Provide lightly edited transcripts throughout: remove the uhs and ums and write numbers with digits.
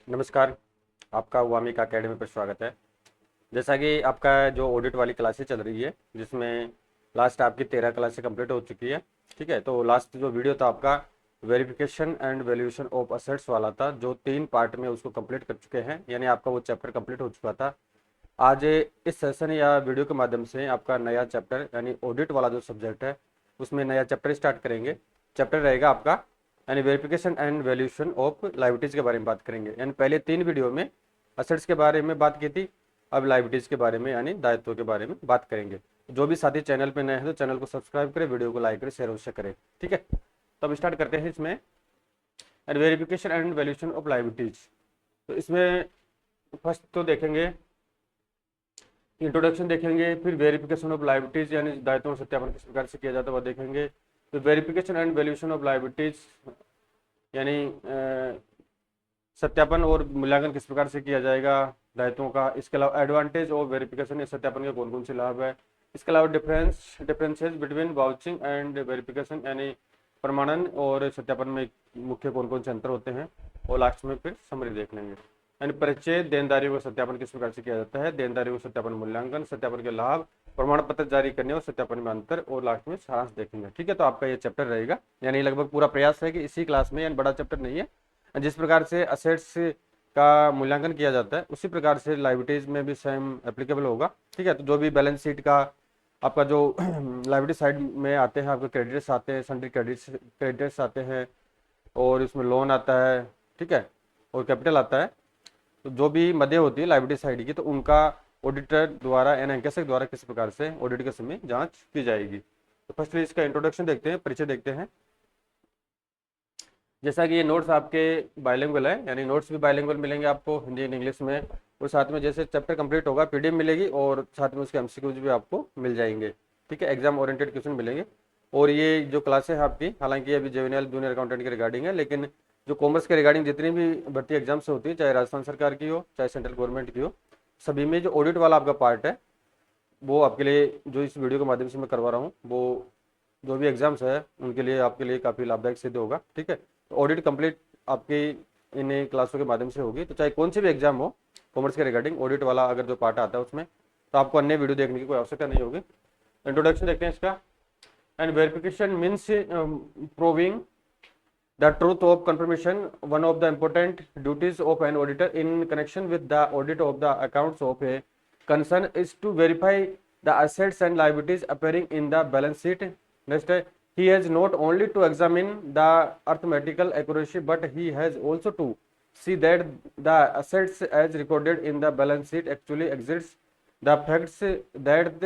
नमस्कार। आपका वामिका अकेडमी पर स्वागत है। जैसा कि आपका जो ऑडिट वाली क्लासेस चल रही है, जिसमें लास्ट आपकी 13 क्लासेस कंप्लीट हो चुकी है। ठीक है, तो लास्ट जो वीडियो था आपका verification and valuation of assets वाला था, जो 3 पार्ट में उसको कंप्लीट कर चुके हैं, यानी आपका वो चैप्टर कंप्लीट हो चुका था। आज इस सेशन या वीडियो के माध्यम से आपका नया चैप्टर यानी ऑडिट वाला जो सब्जेक्ट है, उसमें नया चैप्टर स्टार्ट करेंगे। चैप्टर रहेगा आपका यानी verification and valuation of liabilities के बारे में बात करेंगे। यानी पहले 3 वीडियो में असेट्स के बारे में बात की थी, अब लाइबिलिटीज के बारे में यानी दायित्व के बारे में बात करेंगे। जो भी साथी चैनल पे नए हैं तो चैनल को सब्सक्राइब करें, वीडियो को लाइक करें, शेयर अवश्य करें। ठीक है, तो अब स्टार्ट करते हैं इसमें verification and valuation of liabilities. तो इसमें फर्स्ट तो देखेंगे इंट्रोडक्शन देखेंगे, फिर वेरिफिकेशन ऑफ लाइबिलिटीज यानी दायित्वों का सत्यापन किस प्रकार से किया जाता है वह देखेंगे। तो verification and valuation of liabilities यानी सत्यापन और मूल्यांकन किस प्रकार से किया जाएगा दायित्वों का। इसके अलावा एडवांटेज और वेरिफिकेशन या सत्यापन के कौन कौन से लाभ है। इसके अलावा differences between vouching and verification यानी प्रमाणन और सत्यापन में मुख्य कौन कौन से अंतर होते हैं, और लास्ट में फिर समरी देख लेंगे। यानी परिचय, देनदारियों का सत्यापन किस प्रकार से किया जाता है, देनदारियों का सत्यापन, मूल्यांकन, सत्यापन के लाभ, प्रमाण पत्र जारी करने और सत्यापन में अंतर, और लास्ट में सारांश देखेंगे। ठीक है, तो आपका ये चैप्टर रहेगा। यानी लगभग पूरा प्रयास है कि इसी क्लास में, यानी बड़ा चैप्टर नहीं है, जिस प्रकार से असेट्स का मूल्यांकन किया जाता है उसी प्रकार से लाइबिलिटीज में भी सेम एप्लीकेबल होगा। ठीक है, तो जो भी बैलेंस शीट का आपका जो लाइबिलिटी साइड में आते हैं, आपके क्रेडिटर्स आते हैं, सन्ड्री क्रेडिटर्स आते हैं, और इसमें लोन आता है। ठीक है, और कैपिटल आता है। तो जो भी मदें होती है लाइबिलिटी साइड की, तो उनका ऑडिटर द्वारा यानी अंकेशक द्वारा किस प्रकार से ऑडिट के समय जांच की जाएगी। तो फर्स्टली इसका इंट्रोडक्शन देखते हैं, परिचय देखते हैं। जैसा कि ये नोट्स आपके बायलिंगुअल है, यानी नोट्स भी बायलिंगुअल मिलेंगे आपको, हिंदी एंड इंग्लिश में, और साथ में जैसे चैप्टर कंप्लीट होगा पीडीएफ मिलेगी, और साथ में उसके एमसीक्यूज भी आपको मिल जाएंगे। ठीक है, एग्जाम ओरिएंटेड क्वेश्चन मिलेंगे। और ये जो क्लासेस है आपकी, हालांकि अभी जेवीएनएल जूनियर अकाउंटेंट के रिगार्डिंग है, लेकिन जो कॉमर्स के रिगार्डिंग जितनी भी भर्ती एग्जाम्स होती है, चाहे राजस्थान सरकार की हो चाहे सेंट्रल गवर्नमेंट की हो, सभी में जो ऑडिट वाला आपका पार्ट है वो आपके लिए, जो इस वीडियो के माध्यम से मैं करवा रहा हूँ, वो जो भी एग्जाम्स है उनके लिए आपके लिए काफ़ी लाभदायक सिद्ध होगा। ठीक है, तो ऑडिट कंप्लीट आपकी इन क्लासों के माध्यम से होगी। तो चाहे कौन सी भी एग्जाम हो कॉमर्स के रिगार्डिंग, ऑडिट वाला अगर जो पार्ट आता है उसमें, तो आपको अन्य वीडियो देखने की कोई आवश्यकता नहीं होगी। इंट्रोडक्शन देखते हैं इसका। And verification means proving the truth of confirmation, one of the important duties of an auditor in connection with the audit of the accounts of a concern is to verify the assets and liabilities appearing in the balance sheet. Next, he has not only to examine the arithmetical accuracy, but he has also to see that the assets as recorded in the balance sheet actually exists. The facts that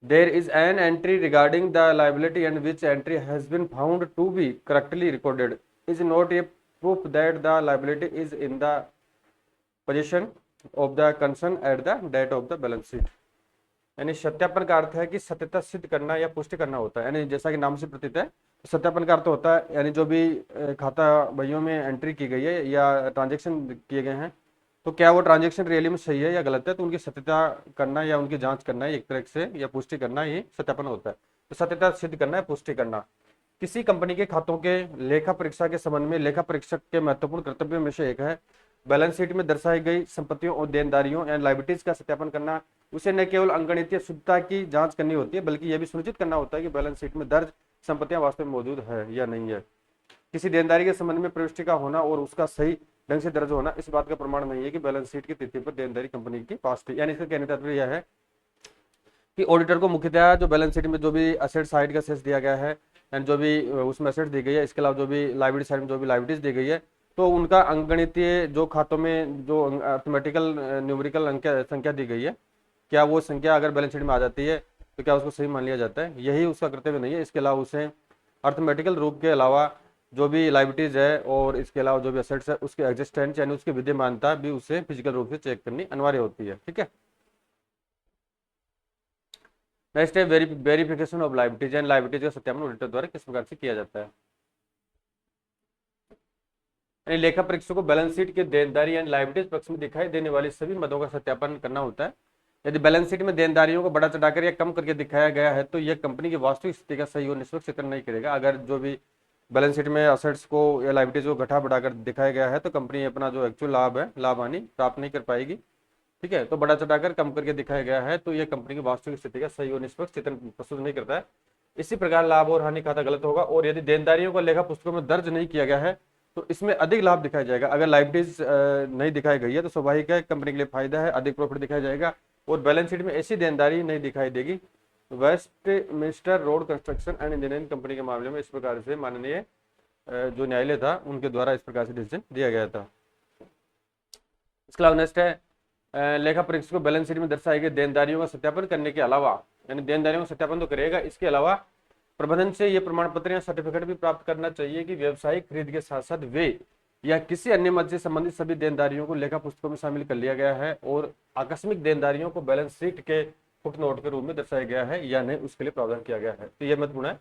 there is an entry regarding the liability and which entry has been found to be correctly recorded is not a proof that the liability is in the possession of the concern at the date of the balance sheet. यानी सत्यापन का अर्थ है कि सत्यता सिद्ध करना या पुष्टि करना होता है। यानी जैसा कि नाम से प्रतीत है, सत्यापन का अर्थ होता है यानी जो भी खाता बहियों में एंट्री की गई है या ट्रांजेक्शन किए गए हैं, तो क्या वो ट्रांजेक्शन रियली में सही है या गलत है, तो उनकी सत्यता करना या उनकी जांच करना एक तरह से, या पुष्टि करना, ये सत्यापन होता है। तो सत्यता सिद्ध करना है, पुष्टि करना। किसी कंपनी के खातों के लेखा परीक्षा के संबंध में लेखा परीक्षक के महत्वपूर्ण कर्तव्यों में से एक है बैलेंस शीट में दर्शाई गई संपत्तियों और देनदारियों एंड लाइबिलिटीज का सत्यापन करना। उसे न केवल अंकगणितीय शुद्धता की जांच करनी होती है, बल्कि यह भी सुनिश्चित करना होता है कि बैलेंस शीट में दर्ज संपत्तियां वास्तव में मौजूद है या नहीं है। किसी देनदारी के संबंध में प्रविष्टि का होना और उसका सही ढंग से दर्ज होना इस बात का प्रमाण नहीं है कि बैलेंस शीट की तिथि पर देनदारी कंपनी की पास थी। यानी इसका कहने का तात्पर्य यह है कि ऑडिटर को मुख्यतः जो बैलेंस शीट में जो भी असेट साइड का सेस दिया गया है, एंड जो भी उसमें असेट दी गई है, इसके अलावा जो भी लाइबिलिटी साइड में जो भी लाइबिलिटीज दी गई है, तो उनका अंकगणितीय जो खातों में जो अर्थमेटिकल न्यूमेरिकल संख्या दी गई है, क्या वो संख्या अगर बैलेंस शीट में आ जाती है तो क्या उसको सही मान लिया जाता है, यही उसका कर्तव्य नहीं है। इसके अलावा उसे अर्थमेटिकल रूप के अलावा जो भी लाइबिलिटीज है और इसके अलावा जो भी असेट्स है उसके एग्जिस्टेंस यानी उसकी विद्यमानता भी उसे फिजिकल रूप से चेक करनी अनिवार्य होती है। ठीक है, नेक्स्ट है verification of liabilities and liabilities का सत्यापन ऑडिटर द्वारा किस प्रकार से किया जाता है। यानी लेखा परीक्षक को बैलेंस शीट के देनदारी एंड लाइबिलिटीज पक्ष में दिखाई देने वाली सभी मदों का सत्यापन करना होता है। यदि बैलेंस शीट में देनदारियों को बड़ा चढ़ाकर या कम करके दिखाया गया है, तो यह कंपनी की वास्तविक स्थिति का सही और निष्पक्ष चित्रण नहीं करेगा। अगर जो भी बैलेंस शीट में असेट्स को या लाइबिलिटीज को घटा बढ़ाकर दिखाया गया है तो कंपनी अपना जो एक्चुअल लाभ है, लाभ हानि प्राप्त नहीं कर पाएगी। ठीक है, तो बड़ा चढ़ाकर कम करके दिखाया गया है तो ये कंपनी की वास्तविक स्थिति का सही और निष्पक्ष चित्रण प्रस्तुत नहीं करता है। इसी प्रकार लाभ और हानि खाता गलत होगा। और यदि देनदारियों को लेखा पुस्तकों में दर्ज नहीं किया गया है तो इसमें अधिक लाभ दिखाया जाएगा। अगर लाइबिलिटीज नहीं दिखाई गई है तो स्वाभाविक है कंपनी के लिए फायदा है, अधिक प्रॉफिट दिखाया जाएगा। और बैलेंस शीट में ऐसी देनदारी नहीं दिखाई देगी। Westminster road construction and engineering company के मामले में इस प्रकार से माननीय जो न्यायालय था उनके द्वारा इस प्रकार से डिसीजन दिया गया था। इसके अलावा नेक्स्ट है लेखा परीक्षक को बैलेंस शीट में दर्शाई गई देनदारियों का सत्यापन करने के अलावा, यानी देनदारियों का सत्यापन तो करेगा, इसके अलावा प्रबंधन से ये प्रमाण पत्र या सर्टिफिकेट भी प्राप्त करना चाहिए कि व्यवसायिक खरीद के साथ साथ वे या किसी अन्य मद से संबंधित सभी देनदारियों को लेखा पुस्तकों में शामिल कर लिया गया है और आकस्मिक देनदारियों को बैलेंस शीट के फुटनोट के रूप में दर्शाया गया है या नहीं, उसके लिए प्रावधान किया गया है। तो ये महत्वपूर्ण है।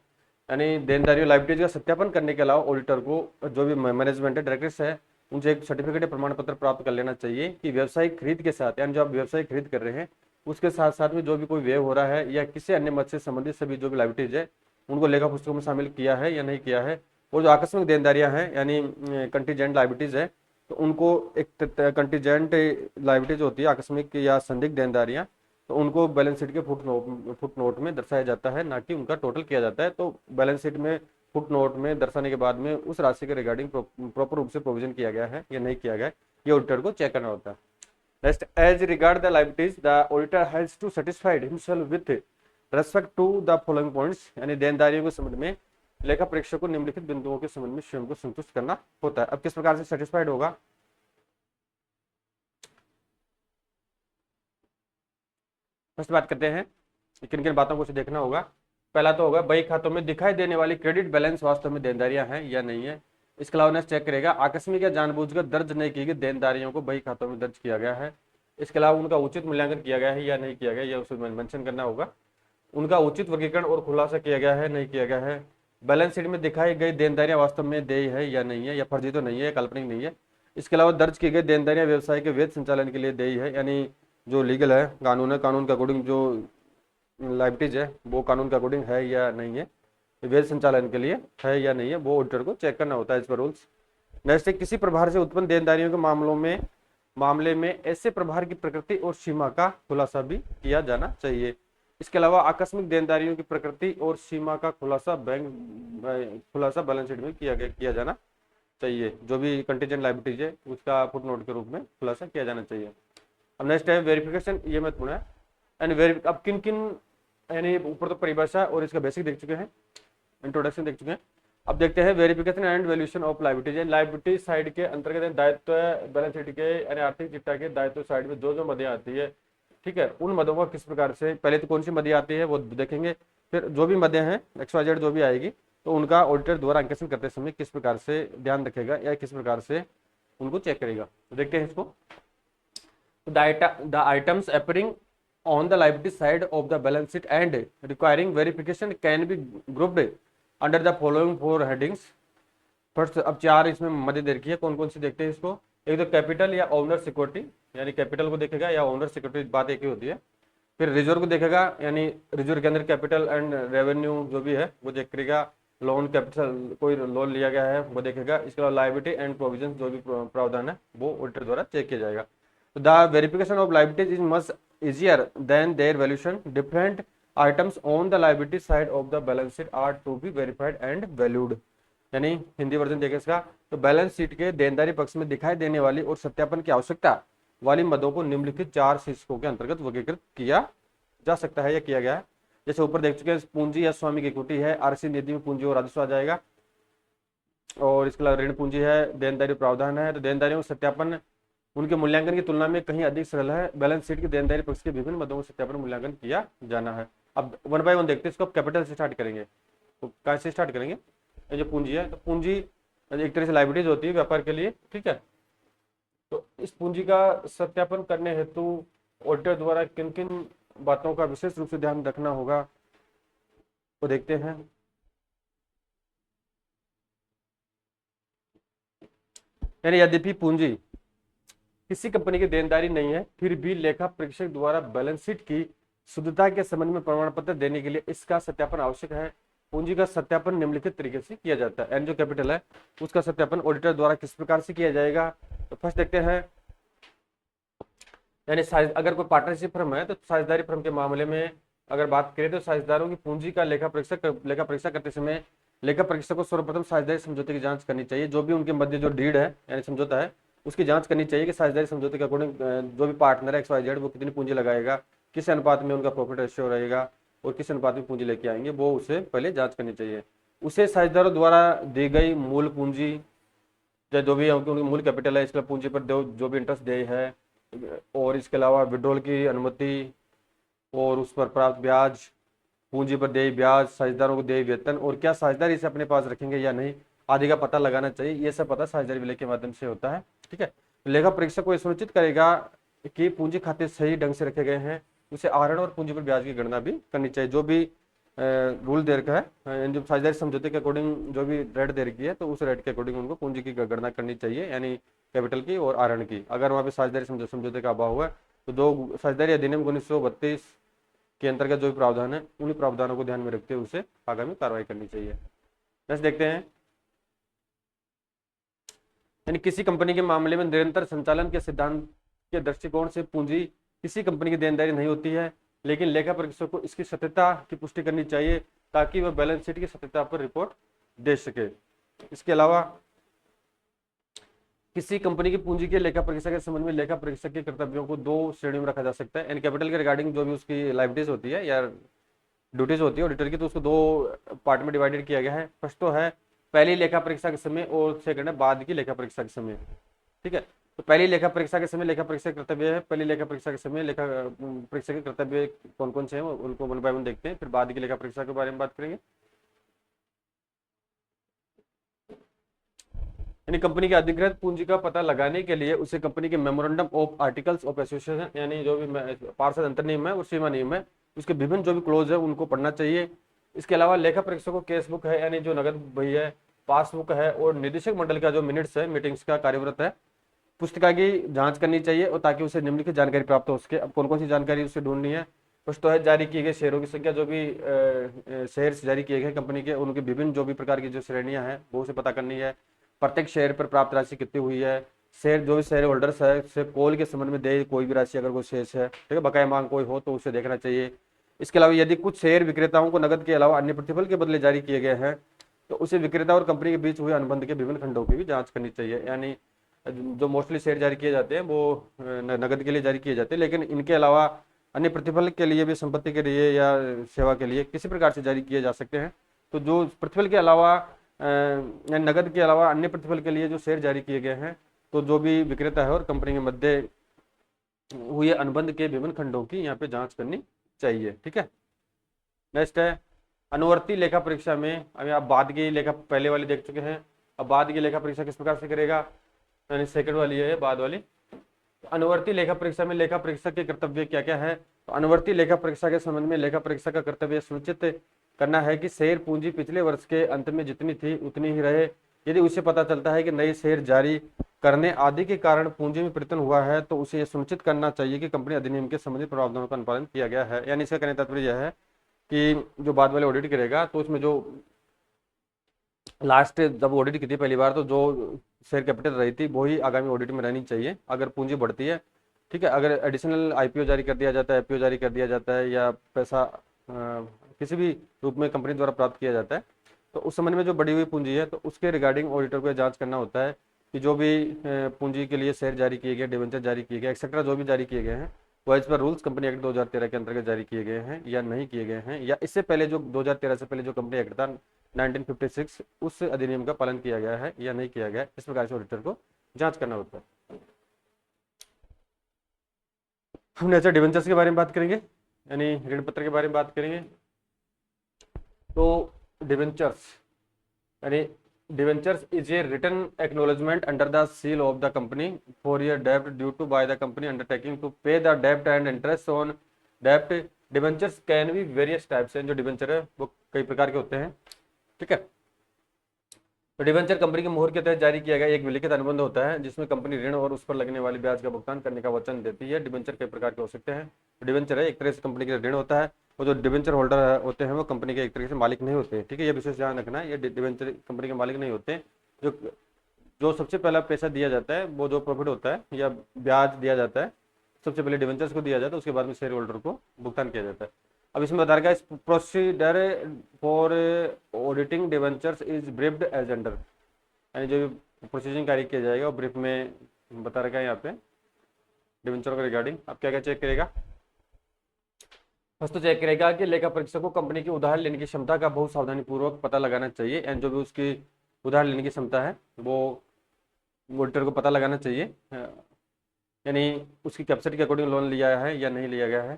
यानी देनदारियों लाइबिलिटीज का सत्यापन करने के अलावा ऑडिटर को जो भी मैनेजमेंट है, डायरेक्टर्स है, उनसे एक सर्टिफिकेट या प्रमाण पत्र प्राप्त कर लेना चाहिए कि व्यवसायिक खरीद के साथ, यानी जो आप व्यवसायिक खरीद कर रहे हैं उसके साथ साथ में जो भी कोई व्यय हो रहा है या किसी अन्य मद से संबंधित सभी जो भी लाइबिलिटीज है उनको लेखा पुस्तकों में शामिल किया है या नहीं किया है। और जो आकस्मिक देनदारियां हैं यानी कंटीजेंट लाइबिलिटीज है तो उनको एक कंटीजेंट लाइबिलिटीज होती है आकस्मिक या संदिग्ध देनदारियां, तो उनको बैलेंस शीट के फुट नोट में दर्शाया जाता है, ना कि उनका टोटल किया जाता है। तो बैलेंस शीट में फुट नोट में दर्शाने के बाद में उस राशि के रिगार्डिंग प्रॉपर रूप से प्रोविजन किया गया है या नहीं किया गया, ये ऑडिटर को चेक करना होता है। Next, as regard the liabilities the auditor has to satisfied himself with respect to the following points, यानी देनदारियों के संबंध में लेखा परीक्षक को निम्नलिखित बिंदुओं के संबंध में स्वयं को संतुष्ट करना होता है। अब किस प्रकार से सेटिस्फाइड होगा, फर्स्ट बात करते हैं किन किन बातों को देखना होगा। पहला तो होगा बही खातों में दिखाई देने वाली क्रेडिट बैलेंस वास्तव में देनदारियां हैं या नहीं है। इसके अलावा नेक्स्ट चेक करेगा आकस्मिक या जानबूझकर दर्ज नहीं की गई देनदारियों को बही खातों में दर्ज किया गया है। इसके अलावा उनका उचित मूल्यांकन किया गया है या नहीं किया गया, यह उसमें मेंशन करना होगा। उनका उचित वर्गीकरण और खुलासा किया गया है नहीं किया गया है। बैलेंस शीट में दिखाई गई देनदारियां वास्तव में देय है या नहीं है, या फर्जी तो नहीं है, काल्पनिक नहीं है। इसके अलावा दर्ज की गई देनदारियां व्यवसाय के वैध संचालन के लिए देय है, यानी जो लीगल है, कानून है, कानून के अकॉर्डिंग जो लाइबिलिटीज है वो कानून के अकॉर्डिंग है या नहीं है, वैध संचालन के लिए है या नहीं है, वो ऑडिटर को चेक करना होता है इस पर रूल्स। नेक्स्ट, किसी प्रभार से उत्पन्न देनदारियों के मामले में ऐसे प्रभार की प्रकृति और सीमा का खुलासा भी किया जाना चाहिए। इसके अलावा आकस्मिक देनदारियों की प्रकृति और सीमा का खुलासा बैलेंस शीट में किया जाना चाहिए। जो भी कंटीजेंट लाइबिलिटीज है उसका फुटनोट के रूप में खुलासा किया जाना चाहिए। अब नेक्स्ट है वेरिफिकेशन, ये महत्वपूर्ण है। एंड अब किन किन, यानी ऊपर तो परिभाषा और इसका बेसिक देख चुके हैं, इंट्रोडक्शन देख चुके हैं। अब देखते हैं verification and valuation of liabilities. Liability side के अंतर्गत दायित्व बैलेंस शीट के यानी आर्थिक चिट्ठा के दायित्व साइड में जो मदें आती है, ठीक है, उन मदों को किस प्रकार से, पहले तो कौन सी मदें आती है वो देखेंगे, फिर जो भी मदें हैं XYZ जो भी आएगी तो उनका ऑडिटर द्वारा अंकेक्षण करते समय किस प्रकार से ध्यान रखेगा या किस प्रकार से उनको चेक करेगा। तो देखते हैं इसको। The items appearing on the liability side of the balance sheet and requiring verification can be grouped under the following 4 headings. First, अब 4 इसमें मदद दे रखी है, कौन कौन सी देखते हैं इसको। एक तो कैपिटल या ओनर सिक्योरिटी, यानी कैपिटल को देखेगा या ओनर सिक्योरिटी, बात एक ही होती है। फिर रिजर्व को देखेगा, यानी रिजर्व के अंदर कैपिटल एंड रेवेन्यू जो भी है वो देख करेगा। लोन कैपिटल, कोई लोन लिया गया है वो देखेगा। इसके अलावा लाइबिलिटी एंड प्रोविजन जो भी प्रावधान है वो ऑडिटर द्वारा चेक किया जाएगा। The verification of liabilities is much easier than their valuation. Different items on the liability side of the balance sheet are to be verified and valued. यानी Hindi version देखें इसका, तो बैलेंस शीट के देनदारी पक्ष में दिखाई देने वाली और सत्यापन की आवश्यकता वाली मदों को निम्नलिखित 4 शीर्षकों के अंतर्गत वर्गीकृत किया जा सकता है या किया गया है। जैसे ऊपर देख चुके हैं, पूंजी या स्वामी की इक्विटी है, आरसी निधि में पूंजी और राजस्व आ जाएगा। और इसके अलावा ऋण पूंजी है, देनदारी प्रावधान है। तो देनदारियों का सत्यापन उनके मूल्यांकन की तुलना में कहीं अधिक सरल है। बैलेंस शीट के देनदारी पक्ष के विभिन्न मदों का सत्यापन मूल्यांकन किया जाना है। अब 1 बाय 1 देखते हैं इसको। कैपिटल से स्टार्ट करेंगे, तो कहाँ से स्टार्ट करेंगे, ये जो पूंजी है, तो पूंजी एक तरह से लाइबिलिटीज होती है व्यापार के लिए, ठीक है। तो इस पूंजी का सत्यापन करने हेतु ऑडिटर द्वारा किन किन बातों का विशेष रूप से ध्यान रखना होगा वो देखते हैं। यानी यद्यपि पूंजी किसी कंपनी की देनदारी नहीं है, फिर भी लेखा परीक्षक द्वारा बैलेंस शीट की शुद्धता के संबंध में प्रमाण पत्र देने के लिए इसका सत्यापन आवश्यक है। पूंजी का सत्यापन निम्नलिखित तरीके से किया जाता है। एन जो कैपिटल है उसका सत्यापन ऑडिटर द्वारा किस प्रकार से किया जाएगा? तो फर्स्ट देखते हैं, यानी अगर कोई पार्टनरशिप फर्म है तो साझेदारी फर्म के मामले में अगर बात करें तो साझेदारों की पूंजी का लेखा परीक्षा करते समय लेखा परीक्षक को सर्वप्रथम साझेदारी समझौते की जांच करनी चाहिए। जो भी उनके मध्य जो डीड है यानी समझौता है उसकी जांच करनी चाहिए कि साझेदारी समझौते के अकॉर्डिंग जो भी पार्टनर है XYZ वो कितनी पूंजी लगाएगा, किस अनुपात में उनका प्रॉफिट रेशियो रहेगा और किस अनुपात में पूंजी लेके आएंगे, वो उसे पहले जांच करनी चाहिए। उसे साझेदारों द्वारा दी गई मूल पूंजी या जो भी उनकी मूल कैपिटल है इसका पूंजी पर जो भी इंटरेस्ट दे है और इसके अलावा विड्रॉल की अनुमति और उस पर प्राप्त ब्याज, पूंजी पर देय ब्याज, साझेदारों को देय वेतन और क्या साझेदार इसे अपने पास रखेंगे या नहीं आदि का पता लगाना चाहिए। ये सब पता साझेदारी विलय के माध्यम से होता है। ठीक है, लेखा परीक्षक को यह सुनिश्चित करेगा कि पूंजी खाते सही ढंग से रखे गए हैं। उसे आहरण और पूंजी पर ब्याज की गणना भी करनी चाहिए। जो भी रूल दे रखा है जो साझेदारी समझौते के अकॉर्डिंग जो भी रेट दे रखी है तो उस रेट के अकॉर्डिंग उनको पूंजी की गणना करनी चाहिए, यानी कैपिटल की और आहरण की। अगर वहाँ पे साझेदारी समझौते का अभाव हुआ तो दो साझेदारी अधिनियम 1932 के अंतर्गत जो भी प्रावधान है उन्हीं प्रावधानों को ध्यान में रखते हुए उसे आगामी कार्रवाई करनी चाहिए। नेक्स्ट देखते हैं, यानी किसी कंपनी के मामले में निरंतर संचालन के सिद्धांत के दृष्टिकोण से पूंजी किसी कंपनी की देनदारी नहीं होती है, लेकिन लेखा परीक्षक को इसकी सत्यता की पुष्टि करनी चाहिए ताकि वह बैलेंस शीट की सत्यता पर रिपोर्ट दे सके। इसके अलावा किसी कंपनी की पूंजी के लेखा परीक्षा के संबंध में लेखा परीक्षक के कर्तव्यों को दो श्रेणियों में रखा जा सकता है। एंड कैपिटल के रिगार्डिंग जो भी उसकी लाइबिलिटीज होती है या ड्यूटीज होती है ऑडिटर की, तो उसको दो पार्ट में डिवाइडेड किया गया है। फर्स्ट तो है पहली लेखा परीक्षा के समय और सेकंड है बाद की लेखा परीक्षा के समय। ठीक है, तो पहली लेखा परीक्षा के समय लेखा परीक्षा के कर्तव्य है। पहली लेखा परीक्षा के समय लेखा परीक्षा के कर्तव्य कौन कौन से हैं उनको 1 बाय 1 देखते हैं, फिर बाद की लेखा परीक्षा के बारे में बात करेंगे। यानी कंपनी की अधिकृत पूंजी का पता लगाने के लिए उसे कंपनी के memorandum of articles of association यानी जो भी पार्षद अंतर नियम है और सीमा नियम है उसके विभिन्न जो भी क्लोज है उनको पढ़ना चाहिए। इसके अलावा लेखा परीक्षक को केस बुक है यानी जो नगद बही है, पासबुक है और निदेशक मंडल का जो मिनट्स है मीटिंग्स का कार्यव्रत है पुस्तिका की जांच करनी चाहिए और ताकि उसे निम्नलिखित जानकारी प्राप्त हो सके। अब कौन कौन सी जानकारी उसे ढूंढनी है? फर्स्ट तो है जारी किए गए शेयरों की संख्या, जो भी शेयर्स जारी किए गए कंपनी के उनके विभिन्न जो भी प्रकार की जो श्रेणियां हैं वो उसे पता करनी है। प्रत्येक शेयर पर प्राप्त राशि कितनी हुई है, शेयर जो भी शेयर होल्डर्स है उसे कॉल के संबंध में दे कोई भी राशि अगर कोई शेष है, ठीक है, बकाया मांग कोई हो तो उसे देखना चाहिए। इसके अलावा यदि कुछ शेयर विक्रेताओं को नगद के अलावा अन्य प्रतिफल के बदले जारी किए गए हैं तो उसे विक्रेता और कंपनी के बीच हुए अनुबंध के विभिन्न खंडों की भी जांच करनी चाहिए। यानी जो मोस्टली शेयर जारी किए जाते हैं वो नगद के लिए जारी किए जाते हैं, लेकिन इनके अलावा अन्य प्रतिफल के लिए भी, संपत्ति के लिए या सेवा के लिए किसी प्रकार से जारी किए जा सकते हैं। तो जो प्रतिफल के अलावा नगद के अलावा अन्य प्रतिफल के लिए जो शेयर जारी किए गए हैं तो जो भी विक्रेता है और कंपनी के मध्य हुए अनुबंध के विभिन्न खंडों की यहाँ पे जांच करनी चाहिए। ठीक है, नेक्स्ट है अनुवर्ती लेखा परीक्षा में। अभी आप बाद की लेखा पहले वाली देख चुके हैं, अब बाद की लेखा परीक्षा किस प्रकार से करेगा, यानी सेकंड वाली है बाद वाली। अनुवर्ती लेखा परीक्षा में लेखा परीक्षक के कर्तव्य क्या क्या है? तो अनुवर्ती लेखा परीक्षा के संबंध में लेखा परीक्षक का कर्तव्य सुनिश्चित करना है कि शेयर पूंजी पिछले वर्ष के अंत में जितनी थी उतनी ही रहे। यदि उसे पता चलता है कि नए शेयर जारी करने आदि के कारण पूंजी में परिवर्तन हुआ है तो उसे यह सुनिश्चित करना चाहिए कि कंपनी अधिनियम के संबंधित प्रावधानों का अनुपालन किया गया है। यानी इसका कहने का तात्पर्य यह है कि जो बाद वाले ऑडिट करेगा तो उसमें जो लास्ट जब ऑडिट की थी पहली बार तो जो शेयर कैपिटल रही थी वही आगामी ऑडिट में रहनी चाहिए। अगर पूंजी बढ़ती है, ठीक है, अगर एडिशनल IPO जारी कर दिया जाता है, FPO जारी कर दिया जाता है या पैसा किसी भी रूप में कंपनी द्वारा प्राप्त किया जाता है तो उस संबंध में जो बढ़ी हुई पूंजी है तो उसके रिगार्डिंग ऑडिटर को जांच करना होता है कि जो भी पूंजी के लिए शेयर जारी किए गए, डिवेंचर जारी किए गए, एक्सेट्रा जो भी जारी किए गए हैं वो as per rules company act 2013 के अंतर्गत जारी किए गए हैं या नहीं किए गए हैं, या इससे पहले जो 2013 से पहले जो कंपनी एक्ट था 1956 उस अधिनियम का पालन किया गया है या नहीं किया गया है। इस प्रकार से ऑडिटर को जांच करना होता है। हम नेचर डिवेंचर्स के बारे में बात करेंगे, यानी ऋण पत्र के बारे में बात करेंगे। तो डिवेंचर्स यानी debentures is a written acknowledgement under the seal of the company for year डेब्ट due to by the company undertaking to पे द डेब्ट एंड इंटरेस्ट ऑन डेब्ट। Debentures can be various types हैं, जो डिवेंचर है वो कई प्रकार के होते हैं। ठीक है, तो डिवेंचर कंपनी के मोहर के तहत जारी किया गया एक विलिखित अनुबंध होता है जिसमें कंपनी ऋण और उस पर लगने वाली ब्याज का भुगतान करने का वचन देती है। डिवेंचर कई प्रकार के हो सकते हैं। डिवेंचर है एक तरह से कंपनी का ऋण होता है वो जो डिवेंचर होल्डर होते हैं वो कंपनी के एक तरीके से मालिक नहीं होते, ठीक है, ये विशेष ध्यान रखना है, ये डिवेंचर कंपनी के मालिक नहीं होते। जो जो सबसे पहला पैसा दिया जाता है, वो जो प्रॉफिट होता है या ब्याज दिया जाता है, सबसे पहले डिवेंचर्स को दिया जाता है, उसके बाद में शेयर होल्डर को भुगतान किया जाता है। अब इसमें बता रखा है procedure for auditing debentures is briefed as under, यानी जो प्रोसीजरिंग कार्य किया जाएगा वो ब्रीफ में बता रखा है यहाँ पे डिवेंचर के रिगार्डिंग। अब क्या क्या चेक करेगा, फर्स्ट तो चेक करेगा कि लेखा परीक्षक को कंपनी की उधार लेने की क्षमता का बहुत सावधानी पूर्वक पता लगाना चाहिए, एंड जो भी उसकी उधार लेने की क्षमता है वो ऑडिटर को पता लगाना चाहिए, यानी उसकी कैपेसिटी के अकॉर्डिंग लोन लिया है या नहीं लिया गया है।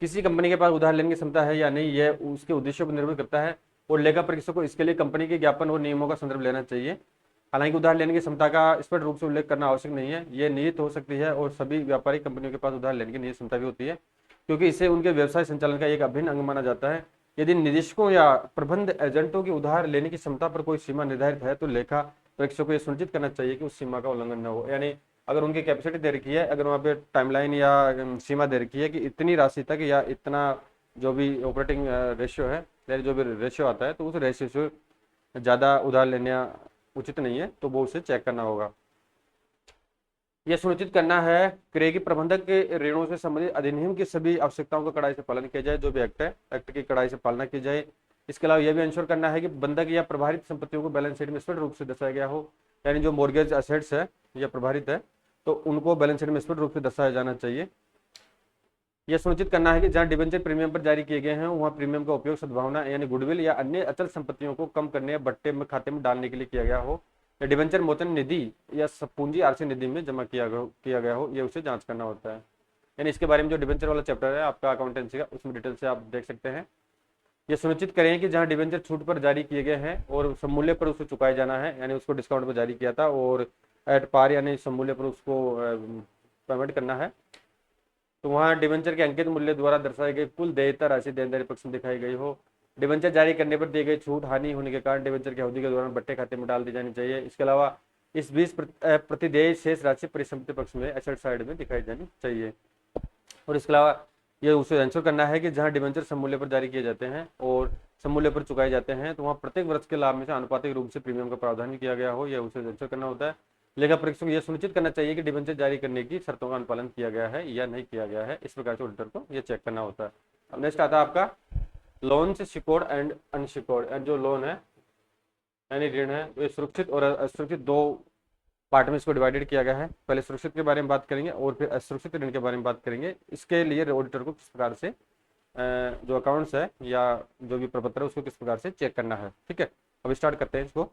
किसी कंपनी के पास उधार लेने की क्षमता है या नहीं, यह उसके उद्देश्यों पर निर्भर करता है, और लेखा परीक्षक को इसके लिए कंपनी के ज्ञापन और नियमों का संदर्भ लेना चाहिए। हालांकि उधार लेने की क्षमता का स्पष्ट रूप से उल्लेख करना आवश्यक नहीं है, ये निहित हो सकती है, और सभी व्यापारिक कंपनियों के पास उधार लेने की निहित क्षमता भी होती है, क्योंकि इसे उनके व्यवसाय संचालन का एक अभिन्न अंग माना जाता है। यदि निदेशकों या प्रबंध एजेंटों की उधार लेने की क्षमता पर कोई सीमा निर्धारित है, तो लेखा परीक्षक को यह सुनिश्चित करना चाहिए कि उस सीमा का उल्लंघन न हो। यानी अगर उनकी कैपेसिटी दे रखी है, अगर वहाँ पे टाइमलाइन या सीमा दे रखी है कि इतनी राशि तक या इतना जो भी ऑपरेटिंग रेशियो है, यानी जो भी रेशियो आता है, तो उस रेशियो से ज़्यादा उधार लेना उचित नहीं है, तो वो उसे चेक करना होगा। यह सुनिश्चित करना है क्रय की प्रबंधक के ऋणों से संबंधित अधिनियम की सभी आवश्यकताओं का कड़ाई से पालन किया जाए, जो भी एक्ट है एक्ट की कड़ाई से पालना की जाए। इसके अलावा यह भी इंश्योर करना है कि बंधक या प्रभारित संपत्तियों को बैलेंस शीट में स्पष्ट रूप से दर्शाया गया हो, यानी जो मॉर्गेज असेट्स है या प्रभारित है तो उनको बैलेंस शीट में स्पष्ट रूप से दर्शाया जाना चाहिए। यह सुनिश्चित करना है कि जहां डिबेंचर प्रीमियम पर जारी किए गए हैं वहां प्रीमियम का उपयोग सद्भावना यानी गुडविल या अन्य अचल संपत्तियों को कम करने या बट्टे में खाते में डालने के लिए किया गया हो, या डिबेंचर मोचन निधि या पूंजी आरसी निधि में जमा किया गया हो, ये उसे जांच करना होता है। यानी इसके बारे में जो डिबेंचर वाला चैप्टर है आपका अकाउंटेंसी का, उसमें डिटेल से आप देख सकते हैं। ये सुनिश्चित करें कि जहां डिबेंचर छूट पर जारी किए गए हैं और समूल्य पर उसको चुकाया जाना है, यानी उसको डिस्काउंट पर जारी किया था और एट पार यानी समूल्य पर उसको पेमेंट करना है, तो वहाँ डिबेंचर के अंकित मूल्य द्वारा दर्शाई गई कुल देयता राशि देनदारी पक्ष में दिखाई गई हो। डिबेंचर जारी करने पर दी गई छूट हानि होने के कारण डिबेंचर की अवधि के दौरान बट्टे खाते में डाल दी जानी चाहिए। इसके अलावा इस 20 प्रतिदेय शेष राशि परिसंपत्ति पक्ष में एसेट साइड में दिखाई जानी चाहिए। और इसके अलावा ये उसे इंश्योर करना है कि जहां डिबेंचर समूल्य पर जारी किए जाते हैं और समूल्य पर चुकाए जाते हैं, तो वहाँ प्रत्येक वर्ष के लाभ में से आनुपातिक रूप से प्रीमियम का प्रावधान भी किया गया हो, यह उसे इंश्योर करना होता है। लेखा परीक्षक को यह सुनिश्चित करना चाहिए कि डिबेंचर जारी करने की शर्तों का अनुपालन किया गया है या नहीं किया गया है। इस प्रकार से ऑडिटर को यह चेक करना होता है। अब नेक्स्ट आता है आपका लोन से सिक्योर्ड एंड अनसिक्योर्ड, एंड जो लोन है यानी ऋण है वो सुरक्षित और असुरक्षित दो पार्ट में इसको डिवाइडेड किया गया है। पहले सुरक्षित के बारे में बात करेंगे और फिर असुरक्षित ऋण के बारे में बात करेंगे। इसके लिए ऑडिटर को किस प्रकार से जो अकाउंट्स है या जो भी प्रपत्र है उसको किस प्रकार से चेक करना है, ठीक है। अब स्टार्ट करते हैं इसको।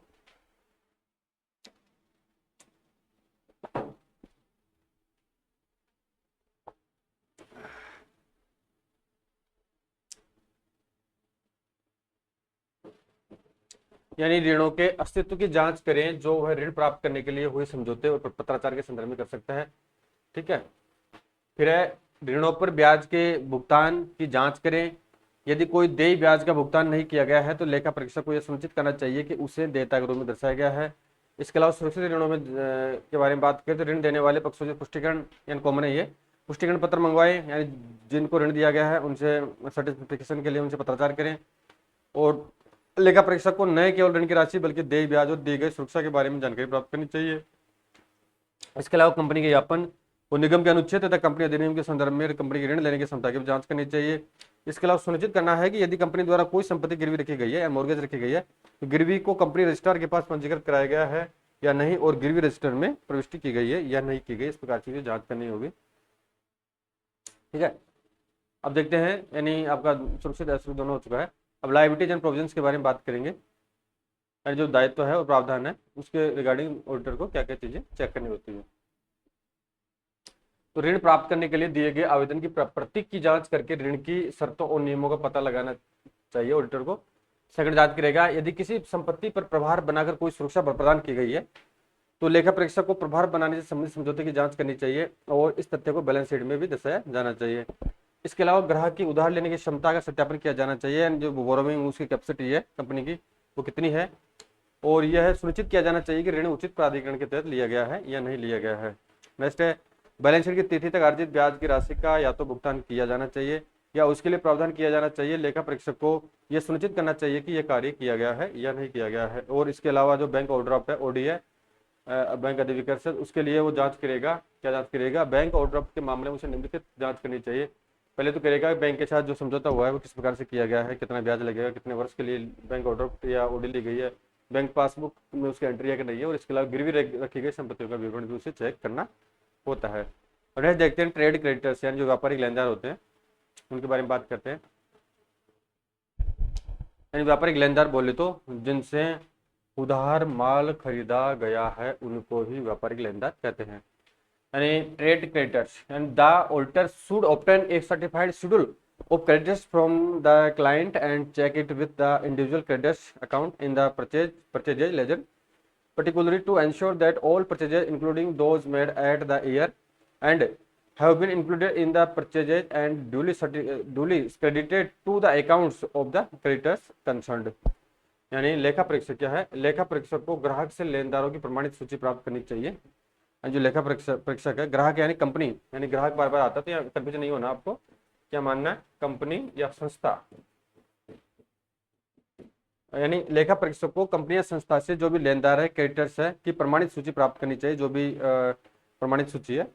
यानी ऋणों के अस्तित्व की जांच करें जो वह ऋण प्राप्त करने के लिए हुए समझौते और पत्राचार के संदर्भ में कर सकता है, ठीक है। फिर है ऋणों पर ब्याज के भुगतान की जांच करें। यदि कोई देय ब्याज का भुगतान नहीं किया गया है तो लेखा परीक्षक को यह सुनिश्चित करना चाहिए कि उसे देयता के रूप में दर्शाया गया है। इसके अलावा सुरक्षित ऋणों में के बारे में बात करें तो ऋण देने वाले पक्षों से पुष्टिकरण यानी कॉमन है, ये पुष्टिकरण पत्र मंगवाए, यानी जिनको ऋण दिया गया है उनसे सर्टिफिकेशन के लिए उनसे पत्राचार करें। और लेखा परीक्षक को न केवल ऋण की राशि बल्कि देय ब्याज और दी गई सुरक्षा के बारे में जानकारी प्राप्त करनी चाहिए। इसके अलावा कंपनी के ज्ञापन और निगम के अनुच्छेद तथा कंपनी अधिनियम के संदर्भ में कंपनी की ऋण लेने की क्षमता की भी जांच करनी चाहिए। इसके अलावा सुनिश्चित करना है कि यदि कंपनी द्वारा कोई संपत्ति गिरवी रखी गई है या मॉर्गेज रखी गई है तो गिरवी को कंपनी रजिस्ट्रार के पास पंजीकृत कराया गया है या नहीं, और गिरवी रजिस्टर में प्रविष्टि की गई है या नहीं की गई, इस प्रकार की जांच करनी होगी, ठीक है। अब देखते हैं, यानी आपका सुरक्षित असुरक्षित दोनों हो चुका है। अब लायबिलिटीज एंड प्रोविजंस के बारे में बात करेंगे, यानी जो दायित्व है और प्रावधान है उसके रिगार्डिंग ऑडिटर को क्या क्या चीजें चेक करनी होती है। तो ऋण प्राप्त करने के लिए दिए गए आवेदन की प्रतीक की जांच करके ऋण की शर्तों और नियमों का पता लगाना चाहिए ऑडिटर को। सेकंड जांच करेगा यदि किसी संपत्ति पर प्रभार बनाकर कोई सुरक्षा प्रदान की गई है तो लेखा परीक्षक को प्रभार बनाने से संबंधित समझौते की जांच करनी चाहिए और इस तथ्य को बैलेंस शीट में भी दर्शाया जाना चाहिए। इसके अलावा ग्राहक की उधार लेने की क्षमता का सत्यापन किया जाना चाहिए, जो बोरोविंग उसकी कैपेसिटी है कंपनी की वो कितनी है, और यह सुनिश्चित किया जाना चाहिए कि ऋण उचित प्राधिकरण के तहत लिया गया है या नहीं लिया गया है। नेक्स्ट है बैलेंस शीट की तिथि तक अर्जित ब्याज की राशि का या तो भुगतान किया जाना चाहिए या उसके लिए प्रावधान किया जाना चाहिए। लेखा परीक्षक को यह सुनिश्चित करना चाहिए कि यह कार्य किया गया है या नहीं किया गया है। और इसके अलावा जो बैंक ओवरड्राफ्ट है, ओडी है, बैंक अधिविकर्ष से, उसके लिए वो जांच करेगा। क्या जांच करेगा? बैंक ओवरड्राफ्ट के मामले में उसे निम्नलिखित जांच करनी चाहिए। पहले तो करेगा बैंक के साथ जो समझौता हुआ है वो किस प्रकार से किया गया है, कितना ब्याज लगेगा, कितने वर्ष के लिए बैंक ओवरड्राफ्ट या ओडी ली गई है, बैंक पासबुक में उसकी एंट्री है कि नहीं है, और इसके अलावा गिरवी रखी गई संपत्तियों का विवरण भी उसे चेक करना होता है। और नेक्स्ट देखते हैं ट्रेड क्रेडिटर्स, यानी जो व्यापारिक लेनदार होते हैं उनके बारे में बात करते हैं। यानी व्यापारिक लेनदार बोले तो जिनसे उधार माल खरीदा गया है उनको ही व्यापारिक लेनदार कहते हैं। यानी trade creditors, and the auditor should obtain a certified schedule of creditors from the client and check it with the individual creditors account in the purchase ledger, particularly to ensure that all purchases including those made at the year and have been included in the purchases and duly credited to the accounts of the creditors concerned। यानी लेखा परीक्षक क्या है? लेखा परीक्षक को ग्राहक से लेनदारों की प्रमाणित सूची प्राप्त करनी चाहिए। जो लेखा परीक्षक है, ग्राहक यानी कंपनी, यानी ग्राहक बार बार आता है तो यहाँ कंफ्यूजन नहीं होना आपको, क्या मानना है, कंपनी या संस्था। यानी लेखा परीक्षक को कंपनी या संस्था से जो भी लेनदार है, क्रेडिटर्स है, की प्रमाणित सूची प्राप्त करनी चाहिए। जो भी प्रमाणित सूची है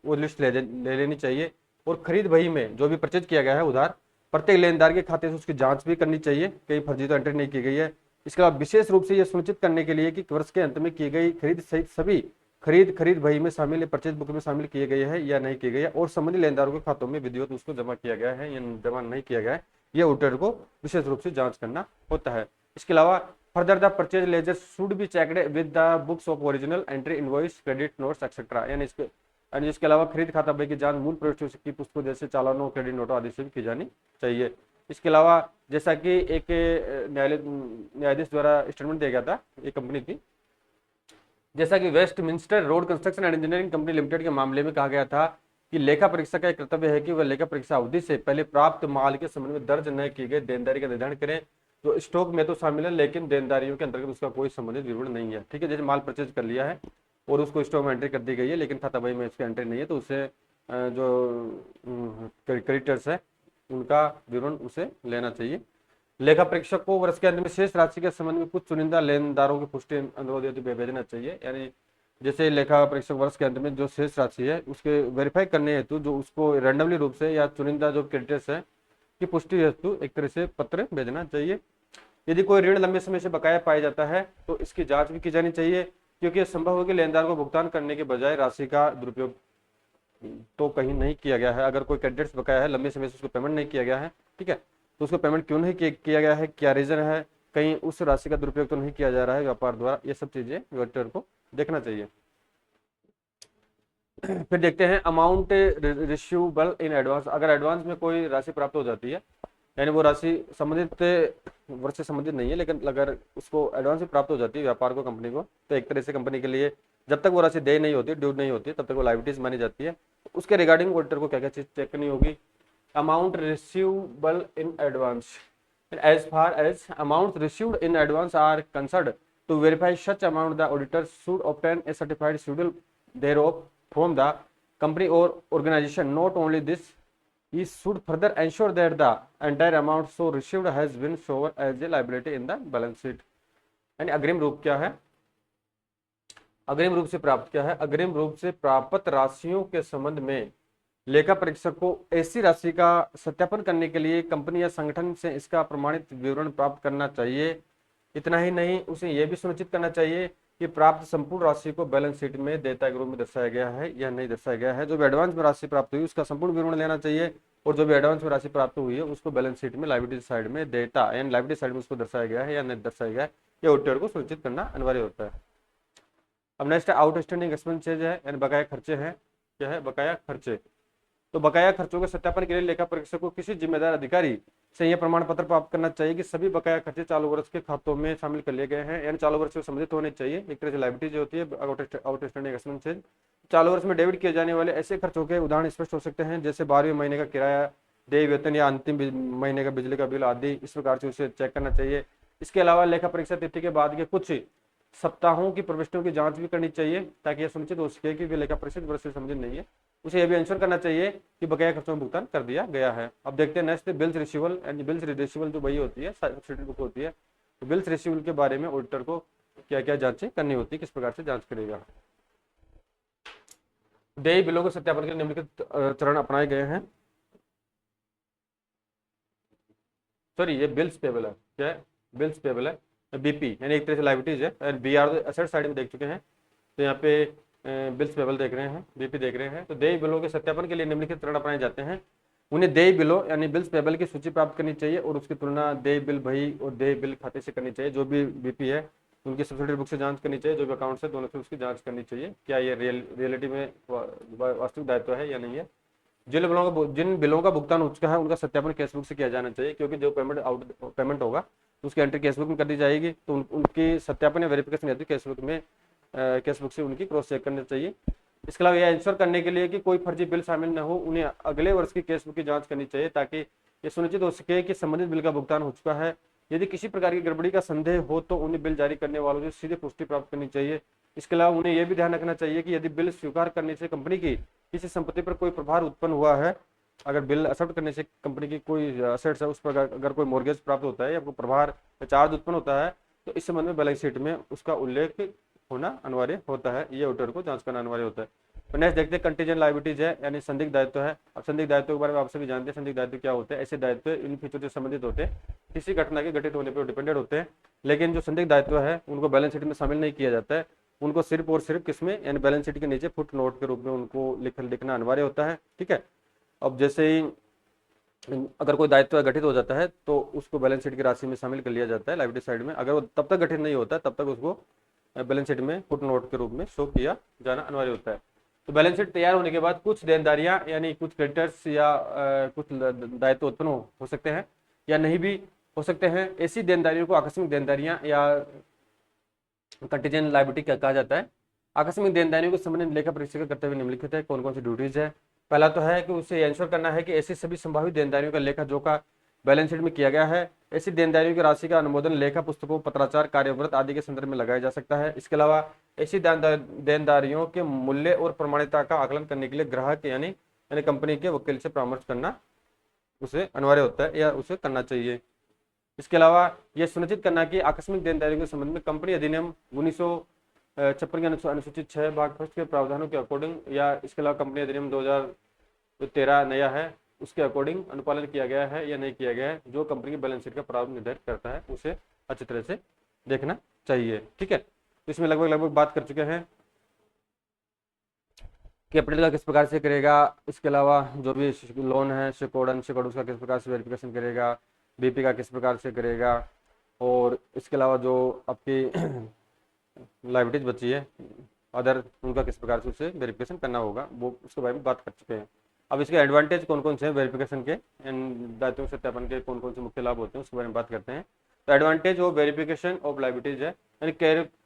वो लिस्ट ले लेनी चाहिए। और खरीद बही में जो भी परचेज किया गया है उधार, प्रत्येक लेनदार के खाते से उसकी जांच भी करनी चाहिए, कहीं फर्जी तो एंट्री नहीं की गई है। इसके अलावा विशेष रूप से यह सुनिश्चित करने के लिए कि वर्ष के अंत में की गई खरीद सहित सभी खरीद बही में शामिल, परचेज बुक में शामिल किए गए हैं या नहीं किए गए, और संबंधित लेनदारों के खातों में विधिवत उसको जमा किया गया है या जमा नहीं किया गया है, यह ऑडिटर को विशेष रूप से जांच करना होता है। इसके अलावा further the purchase laser should be checked with the books of original entry, invoice, credit notes etcetera. यानी इसके अलावा खरीद खाता बही की जांच मूल प्रविष्टियों की पुस्तकों जैसे चालानों, क्रेडिट नोटों आदि से भी की जानी चाहिए। इसके अलावा जैसा कि एक न्यायाधीश द्वारा स्टेटमेंट दिया गया था एक कंपनी की, जैसा कि Westminster road construction and engineering company limited के मामले में कहा गया था कि लेखा परीक्षक का कर्तव्य है कि वह लेखा परीक्षा अवधि से पहले प्राप्त माल के संबंध में दर्ज न की गई देनदारी का निर्धारण करें। तो स्टॉक में तो शामिल है लेकिन देनदारियों के अंतर्गत उसका कोई संबंधित विवरण नहीं है। ठीक है, जैसे माल परचेज कर लिया है और उसको स्टॉक में एंट्री कर दी गई है लेकिन खाता बही में उसकी एंट्री नहीं है, तो उसे जो क्रेडिटर्स है उनका विवरण उसे लेना चाहिए। लेखा परीक्षक को वर्ष के अंत में शेष राशि के संबंध में कुछ चुनिंदा लेनदारों की पुष्टि अनुरोध भेजना चाहिए। यानी जैसे लेखा परीक्षक वर्ष के अंत में जो शेष राशि है उसके वेरीफाई करने हेतु जो उसको रैंडमली रूप से या चुनिंदा जो क्रेडिटर्स है की पुष्टि हेतु एक तरह से पत्र भेजना चाहिए। यदि कोई ऋण लंबे समय से बकाया पाया जाता है तो इसकी जांच भी की जानी चाहिए, क्योंकि संभव हो कि लेनदार को भुगतान करने के बजाय राशि का दुरुपयोग तो कहीं नहीं किया गया है। अगर कोई क्रेडिटर्स बकाया है, लंबे समय से उसको पेमेंट नहीं किया गया है, ठीक है, तो उसको पेमेंट क्यों नहीं किया गया है, क्या रीजन है, कहीं उस राशि का दुरुपयोग तो नहीं किया जा रहा है व्यापार द्वारा, ये सब चीजें ऑडिटर को देखना चाहिए। फिर देखते हैं अमाउंट रिसीवेबल इन एडवांस। अगर एडवांस में कोई राशि प्राप्त हो जाती है, यानी वो राशि संबंधित वर्ष से संबंधित नहीं है लेकिन अगर उसको एडवांस में प्राप्त हो जाती है व्यापार को, कंपनी को, तो एक तरह से कंपनी के लिए जब तक वो राशि दे नहीं होती, ड्यू नहीं होती, तब तक वो लायबिलिटीज मानी जाती है। उसके रिगार्डिंग ऑडिटर को क्या क्या चीज चेक करनी होगी? Amount receivable in advance, as far as amounts received in advance are concerned, to verify such amount the auditor should obtain a certified schedule thereof from the company or organization. Not only this, he should further ensure that the entire amount so received has been shown as a liability in the balance sheet। यानी अग्रिम रूप क्या है? अग्रिम रूप से प्राप्त क्या है? अग्रिम रूप से प्राप्त राशियों के संबंध में लेखा परीक्षक को ऐसी राशि का सत्यापन करने के लिए कंपनी या संगठन से इसका प्रमाणित विवरण प्राप्त करना चाहिए। इतना ही नहीं, उसे यह भी सुनिश्चित करना चाहिए कि प्राप्त संपूर्ण राशि को बैलेंस शीट में देयता के रूप में दर्शाया गया है या नहीं दर्शाया गया है। जो भी एडवांस में राशि प्राप्त हुई उसका संपूर्ण विवरण लेना चाहिए, और जो भी एडवांस में राशि प्राप्त हुई है उसको बैलेंस शीट में लायबिलिटी साइड में देयता यानी लायबिलिटी साइड में उसको दर्शाया गया है या नहीं दर्शाया गया है, ये ऑडिटर को सुनिश्चित करना अनिवार्य होता है। अब नेक्स्ट आउटस्टैंडिंग एक्सपेंसेज है, यानी बकाया खर्चे हैं। क्या है? बकाया खर्चे। तो बकाया खर्चों के सत्यापन के लिए लेखा परीक्षक को किसी जिम्मेदार अधिकारी से यह प्रमाण पत्र प्राप्त करना चाहिए कि सभी बकाया खर्चे चालू वर्ष के खातों में शामिल कर लिए गए हैं, यानी चालू वर्ष से संबंधित होने चाहिए। एक तरह से लायबिलिटी जो होती है आउटस्टैंडिंग एक्सपेंसेज, चालू वर्ष में डेबिट किए जाने वाले ऐसे खर्चों के उदाहरण स्पष्ट हो सकते हैं, जैसे 12वें महीने का किराया, देय वेतन या अंतिम महीने का बिजली का बिल आदि। इस प्रकार से उसे चेक करना चाहिए। इसके अलावा लेखा परीक्षा तिथि के बाद के कुछ सप्ताहों की प्रविष्टियों की जांच भी करनी चाहिए, ताकि यह सुनिश्चित हो सके कि वे लेखा परीक्षित वर्ष से संबंधित नहीं है। उसे यह भी इंश्योर करना चाहिए कि बकाया खर्चों में भुगतान कर दिया गया है। अब देखते हैं नेक्स्ट बिल्स रिसीवल एंड बिल्स रिसीवल जो वही होती है सब्सिडी बुक होती है। तो बिल्स रिसीवल के बारे में ऑडिटर को क्या क्या जांचें करनी होती है, किस प्रकार से जांच करेगा। देय बिलों के सत्यापन के लिए निम्नलिखित चरण अपनाए गए हैं। सॉरी ये बिल्स पेबल है, क्या है बिल्स पेबल है, बीपी यानी एक तरह से लाइबिलिटीज है, और बी आर एसेट साइड में देख चुके हैं। तो यहाँ पे बिल्स पेबल देख रहे हैं, बीपी देख रहे हैं। तो देय बिलों के सत्यापन के लिए निम्नलिखित चरण अपनाए जाते हैं। उन्हें देय बिलों यानी बिल्स पेबल की सूची प्राप्त करनी चाहिए और उसकी तुलना देय बिल बही और देय बिल खाते से करनी चाहिए। जो भी बीपी है उनकी सब्सिडी बुक से जांच करनी चाहिए, जो भी अकाउंट है दोनों से उसकी जांच करनी चाहिए, क्या ये रियलिटी में वास्तविक दायित्व है या नहीं है। जिन बिलों का भुगतान हो चुका है उनका सत्यापन कैशबुक से किया जाना चाहिए, क्योंकि जो पेमेंट होगा उसकी एंट्री कैशबुक में कर दी जाएगी। तो उनकी सत्यापन या वेरिफिकेशन यदि कैशबुक से उनकी क्रॉस चेक करनी चाहिए। इसके अलावा यह इंश्योर करने के लिए कि कोई फर्जी बिल शामिल न हो, उन्हें अगले वर्ष की कैशबुक की जांच करनी चाहिए, ताकि ये सुनिश्चित हो सके कि संबंधित बिल का भुगतान हो चुका है। यदि किसी प्रकार की गड़बड़ी का संदेह हो तो उन्हें बिल जारी करने वालों से सीधे पुष्टि प्राप्त करनी चाहिए। इसके अलावा उन्हें यह भी ध्यान रखना चाहिए कि यदि बिल स्वीकार करने से कंपनी की किसी संपत्ति पर कोई प्रभाव उत्पन्न हुआ है, अगर बिल एक्सेप्ट करने से कंपनी की कोई असेट्स है उस पर अगर कोई मॉर्गेज प्राप्त होता है या कोई प्रभार चार्ज उत्पन्न होता है, तो इस संबंध में बैलेंस शीट में उसका उल्लेख होना अनिवार्य होता है। ये ऑडिटर को जांच करना अनिवार्य होता है। तो नेक्स्ट देखते हैं कंटीजेंट लायबिलिटीज है, यानी संदिग्ध दायित्व है। अब संदिग्ध दायित्व के बारे में आप सभी जानते हैं संदिग्ध दायित्व क्या होते हैं। ऐसे दायित्व इन फीचर से संबंधित होते हैं, किसी घटना के घटित होने पर डिपेंडेंट होते हैं, लेकिन जो संदिग्ध दायित्व है उनको बैलेंस शीट में शामिल नहीं किया जाता है। उनको सिर्फ और सिर्फ किसमें यानी बैलेंस शीट के नीचे फुट नोट के रूप में उनको लिखना अनिवार्य होता है। ठीक है। अब जैसे ही अगर कोई दायित्व घटित हो जाता है तो उसको बैलेंस शीट की राशि में शामिल कर लिया जाता है लायबिलिटी साइड में। अगर वो तब तक घटित नहीं होता तब तक उसको बैलेंस शीट में फुट नोट के रूप में शो किया जाना अनिवार्य होता है। तो बैलेंस शीट तैयार होने के बाद कुछ देनदारियां यानी कुछ क्रेडिटर्स या कुछ दायित्व उत्पन्न हो सकते हैं या नहीं भी हो सकते हैं। ऐसी देनदारियों को आकस्मिक देनदारियां या कंटीजेंट लायबिलिटी कहा जाता है। आकस्मिक देनदारियों के संबंध में लेखा परीक्षक करते हुए निम्नलिखित है कौन कौन सी ड्यूटीज है। पहला तो है कि उसे इंश्योर करना है कि ऐसी सभी संभावित देनदारियों का लेखा जोखा बैलेंस शीट में किया गया है। ऐसी देनदारियों की राशि का अनुमोदन लेखा पुस्तकों, पत्राचार, कार्यव्रत आदि के संदर्भ में लगाया जा सकता है। इसके अलावा ऐसी देनदारियों के मूल्य और प्रमाणिकता का आकलन करने के लिए ग्राहक यानी कंपनी के वकील से परामर्श करना उसे अनिवार्य होता है या उसे करना चाहिए। इसके अलावा यह सुनिश्चित करना कि आकस्मिक देनदारियों के संबंध में कंपनी अधिनियम 1956 के अनुसूचित 6 भाग फर्स्ट के प्रावधानों के अकॉर्डिंग या इसके अलावा कंपनी अधिनियम 2013 नया है उसके अकॉर्डिंग अनुपालन किया गया है या नहीं किया गया है, जो कंपनी की बैलेंस शीट का प्रारूप निर्धारित करता है, उसे अच्छी तरह से देखना चाहिए। ठीक है। तो इसमें लगभग बात कर चुके हैं कैपिटल का किस प्रकार से करेगा। इसके अलावा जो भी लोन है सिक्योर्ड अनसिक्योर्ड उसका किस प्रकार से वेरिफिकेशन करेगा, बीपी का किस प्रकार से करेगा, और इसके अलावा जो आपकी लायबिलिटीज बची है अदर उनका किस प्रकार से उसे वेरिफिकेशन करना होगा, वो उसके बारे में बात कर चुके हैं। अब इसके एडवांटेज कौन कौन से हैं वेरिफिकेशन के एंड दायित्वों सत्यापन के कौन कौन से मुख्य लाभ होते हैं उसके बारे में बात करते हैं। तो advantage of verification of liabilities है, यानी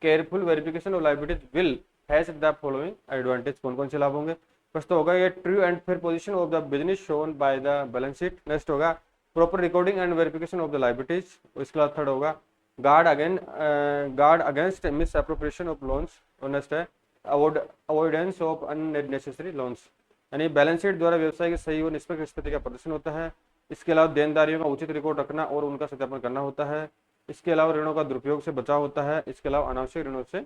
careful verification of liabilities will has the following advantage. कौन कौन से लाभ होंगे। फर्स्ट तो होगा ये true and fair position of the business shown by the balance sheet. Next होगा proper recording and verification of the liabilities. इसके बाद थर्ड होगा guard against misappropriation of loans. और नेक्स्ट है अवॉइडेंस ऑफ अननेसेसरी लोन्स, यानी balance sheet द्वारा व्यवसाय की सही और निष्पक्ष स्थिति का प्रदर्शन होता है। इसके अलावा देनदारियों का उचित रिकॉर्ड रखना और उनका सत्यापन करना होता है। इसके अलावा ऋणों का दुरुपयोग से बचाव होता है। इसके अलावा अनावश्यक ऋणों से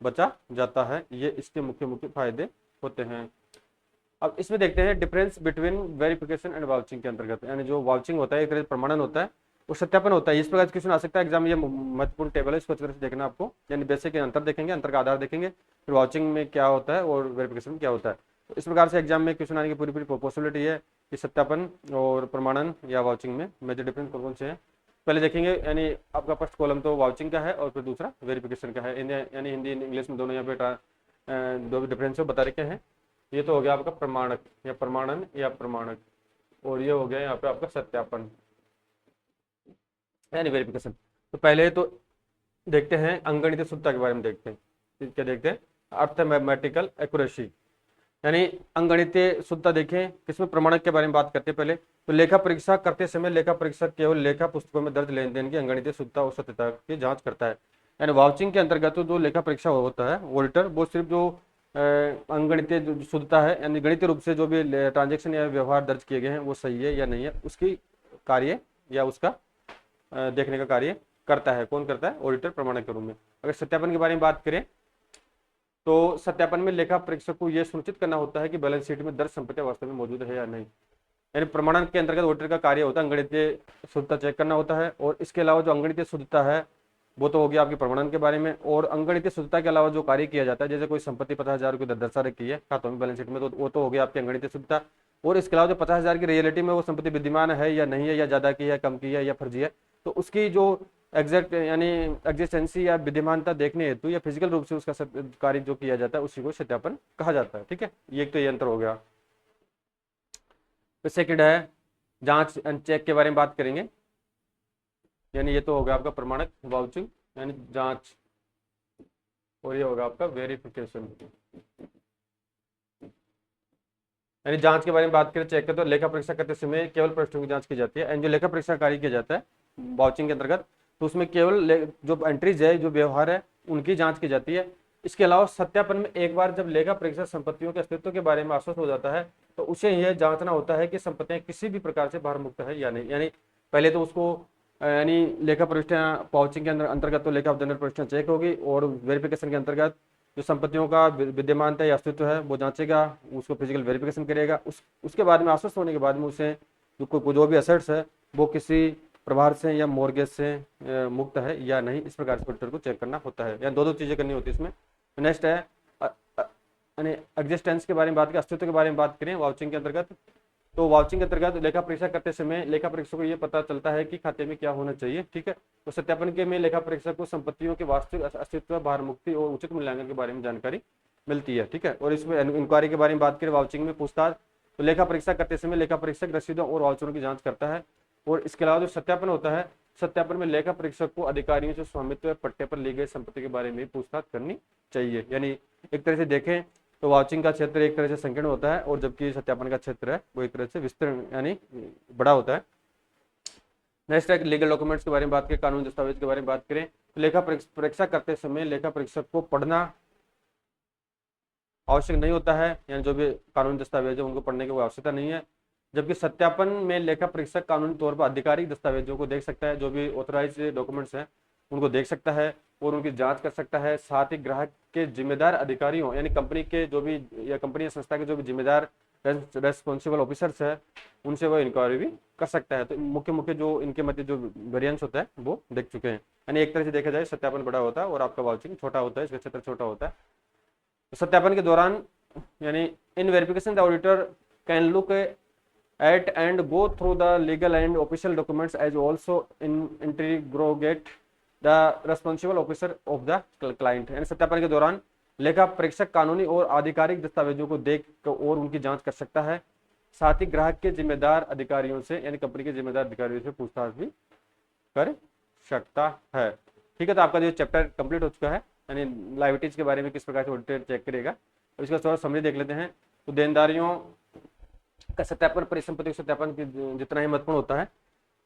बचा जाता है। ये इसके मुख्य फायदे होते हैं। अब इसमें देखते हैं difference between verification and vouching के अंतर्गत, यानी जो वाउचिंग होता है एक तरह से प्रमाणन होता है और सत्यापन होता है। इस प्रकार क्वेश्चन आ सकता है एग्जाम, ये महत्वपूर्ण टेबल है, इसको अच्छी तरह से देखना आपको, यानी बेसिक अंतर देखेंगे, अंतर का आधार देखेंगे, फिर वाउचिंग में क्या होता है और वेरिफिकेशन में क्या होता है। तो इस प्रकार से एग्जाम में क्वेश्चन आने की पूरी पॉसिबिलिटी है कि सत्यापन और प्रमाणन या वाउचिंग में मेजर डिफरेंस कौन कौन से हैं पहले देखेंगे। यानी आपका फर्स्ट कॉलम तो वाउचिंग का है और फिर दूसरा वेरिफिकेशन का है, यानी हिंदी इंग्लिश में दोनों यहाँ पे दो डिफरेंस बता रखे हैं। ये तो हो गया आपका प्रमाणक या प्रमाणन या प्रमाणक, और ये हो गया यहाँ पे आपका सत्यापन यानी वेरिफिकेशन। तो पहले तो देखते हैं अंकगणितीय शुद्धता के बारे में देखते हैं। क्या देखते हैं अर्थमैथमेटिकल एक्यूरेसी, यानी अंकगणितीय शुद्धता देखें किसमें प्रमाणक के बारे में बात करते हैं। पहले तो लेखा परीक्षा करते समय लेखा परीक्षक केवल लेखा पुस्तकों में दर्ज लेन देन की अंकगणितीय शुद्धता और सत्यता की जांच करता है। यानी वाउचिंग के अंतर्गत जो लेखा परीक्षा होता है ऑडिटर वो सिर्फ जो अंगणितीय जो शुद्धता है, यानी गणितीय रूप से जो भी ट्रांजेक्शन या व्यवहार दर्ज किए गए हैं वो सही है या नहीं है, उसकी कार्य या उसका देखने का कार्य करता है। कौन करता है? ऑडिटर प्रमाणक के रूप में। अगर सत्यापन के बारे में बात करें तो सत्यापन में लेखा परीक्षक को यह सुनिश्चित करना होता है कि बैलेंस शीट में दर्ज संपत्तियां वास्तव में मौजूद है या नहीं। यानी प्रमाणन के अंतर्गत ऑडिटर का कार्य होता है अंगणितीय शुद्धता चेक करना होता है, और इसके अलावा जो अंगणितीय शुद्धता है वो तो हो गया आपकी प्रमाणन के बारे में। और अंगणितीय शुद्धता के अलावा जो कार्य किया जाता है, जैसे कोई संपत्ति 50,000 रुपये दर्शा रखी है खातों में बैलेंस शीट में, तो वो तो हो गया आपकी अंगणितीय शुद्धता। और इसके अलावा जो 50,000 की रियलिटी में वो संपत्ति विद्यमान है या नहीं है, या ज्यादा की है, कम की है, या फर्जी है, तो उसकी जो एग्जैक्ट यानी एग्जिस्टेंसी या विद्यमानता देखने हेतु या फिजिकल रूप से उसका कार्य जो किया जाता है उसी को सत्यापन कहा जाता है। ठीक है, ये एक तो ये अंतर हो गया। तो सेकंड है जांच एंड चेक के बारे में बात करेंगे, यानी ये तो होगा आपका प्रमाणक वाउचिंग यानी जांच, और ये होगा आपका वेरिफिकेशन। यानी जांच के बारे में बात करें, चेक करें, तो लेखा परीक्षा करते समय केवल प्रश्नों की जांच की जाती है। एंड जो लेखा परीक्षा कार्य किया जाता है वाउचिंग के अंतर्गत, तो उसमें केवल जो एंट्रीज है, जो व्यवहार है, उनकी जांच की जाती है। इसके अलावा सत्यापन में एक बार जब लेखा परीक्षा संपत्तियों के अस्तित्व के बारे में आश्वस्त हो जाता है तो उसे यह जांचना होता है कि संपत्तियां किसी भी प्रकार से भार मुक्त है या नहीं। यानी पहले तो उसको यानी लेखा परीक्षा वाउचिंग के अंतर्गत तो लेखा जनरल परीक्षा चेक होगी, और वेरिफिकेशन के अंतर्गत जो संपत्तियों का विद्यमानता या अस्तित्व है वो जांचेगा, उसको फिजिकल वेरिफिकेशन करेगा। उसके बाद में आश्वस्त होने के बाद में उसे जो भी असेट्स है वो किसी प्रभार से या मॉर्गेज से मुक्त है या नहीं, इस प्रकार से ऑडिटर को चेक करना होता है। या दो चीजें करनी होती है इसमें। नेक्स्ट है यानी एग्जिस्टेंस के बारे में बात करें, अस्तित्व के बारे में बात करें वाउचिंग के अंतर्गत, तो वाउचिंग के अंतर्गत लेखा परीक्षा करते समय लेखा परीक्षक को यह पता चलता है कि खाते में क्या होना चाहिए। ठीक है, तो सत्यापन के में लेखा परीक्षक को संपत्तियों के वास्तविक अस्तित्व, भार मुक्ति और उचित मूल्यांकन के बारे में जानकारी मिलती है। ठीक है, और इसमें इंक्वायरी के बारे में बात करें वाउचिंग में पूछताछ, तो लेखा परीक्षा करते समय लेखा परीक्षक रसीदों और वाउचरों की जांच करता है। और इसके अलावा जो सत्यापन होता है, सत्यापन में लेखा परीक्षक को अधिकारियों से स्वामित्व पट्टे पर ली गई संपत्ति के बारे में पूछताछ करनी चाहिए। यानी एक तरह से देखें तो वाउचिंग का क्षेत्र एक तरह से संकीर्ण होता है, और जबकि सत्यापन का क्षेत्र है वो एक तरह से विस्तृत यानी बड़ा होता है। नेक्स्ट है लीगल डॉक्यूमेंट्स के बारे में बात करें, कानूनी दस्तावेज के बारे में बात करें, तो लेखा परीक्षा करते समय लेखा परीक्षक को पढ़ना आवश्यक नहीं होता है, यानी जो भी कानूनी दस्तावेज है उनको पढ़ने की कोई आवश्यकता नहीं है। जबकि सत्यापन में लेखा परीक्षक कानूनी तौर पर आधिकारिक दस्तावेजों को देख सकता है, जो भी ऑथराइज डॉक्यूमेंट्स हैं उनको देख सकता है और उनकी जांच कर सकता है। साथ ही ग्राहक के जिम्मेदार अधिकारियों यानी कंपनी के जो भी या कंपनी या संस्था के जो भी जिम्मेदार रेस्पॉन्सिबल ऑफिसर्स है उनसे वो इंक्वायरी भी कर सकता है। तो मुख्य जो इनके मध्य जो वेरिएंस होता है वो देख चुके हैं। यानी एक तरह से देखा जाए सत्यापन बड़ा होता है और आपका वाउचिंग छोटा होता है, इसका क्षेत्र छोटा होता है। तो सत्यापन के दौरान यानी in verification the auditor can look at and go through the legal and official documents as also interrogate the responsible officer of the client। यानी सत्यापन के दौरान लेखा परीक्षक कानूनी और आधिकारिक दस्तावेजों को देख और उनकी जांच कर सकता है। साथ ही ग्राहक के जिम्मेदार अधिकारियों से यानी कंपनी के जिम्मेदार अधिकारियों से पूछताछ भी कर सकता है। ठीक है, तो आपका जो चैप्टर कंप्लीट हो चुका है, यानी लायबिलिटीज के बारे में किस प्रकार से ऑडिटर चेक करेगा, और इसका थोड़ा समरी देख लेते हैं। तो देनदारियों का सत्यापन परिसंपत्ति सत्यापन जितना ही महत्वपूर्ण होता है,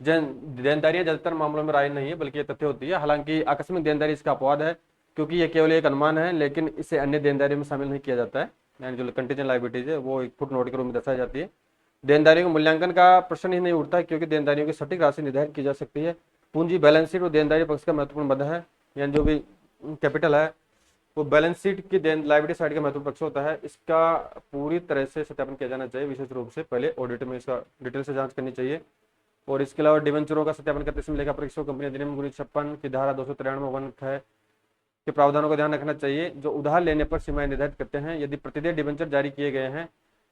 देनदारियां ज्यादातर मामलों में राय नहीं है बल्कि ये तथ्य होती है। हालांकि आकस्मिक देनदारी इसका अपवाद है, क्योंकि ये केवल एक अनुमान है, लेकिन इसे अन्य देनदारियों में शामिल नहीं किया जाता है। यानी जो कंटीजेंट लायबिलिटीज है वो एक फुट नोट के रूप में दर्शाई जाती है। देनदारियों के मूल्यांकन का प्रश्न ही नहीं उठता, क्योंकि देनदारियों की सटीक राशि निर्धारित की जा सकती है। पूंजी बैलेंस शीट और देनदारी पक्ष का महत्वपूर्ण बंध है, यानी जो भी कैपिटल है वो बैलेंस शीट की लायबिलिटी साइड का महत्वपूर्ण पक्ष होता है। इसका पूरी तरह से सत्यापन किया जाना चाहिए, विशेष रूप से पहले ऑडिट में इसका डिटेल से जांच करनी चाहिए। और इसके अलावा डिवेंचरों का सत्यापन करते समय लेखा परीक्षक कंपनी अधिनियम 1956 की धारा 293 के प्रावधानों का ध्यान रखना चाहिए, जो उधार लेने पर सीमाएं निर्धारित करते हैं। यदि प्रतिदेय डिवेंचर जारी किए गए हैं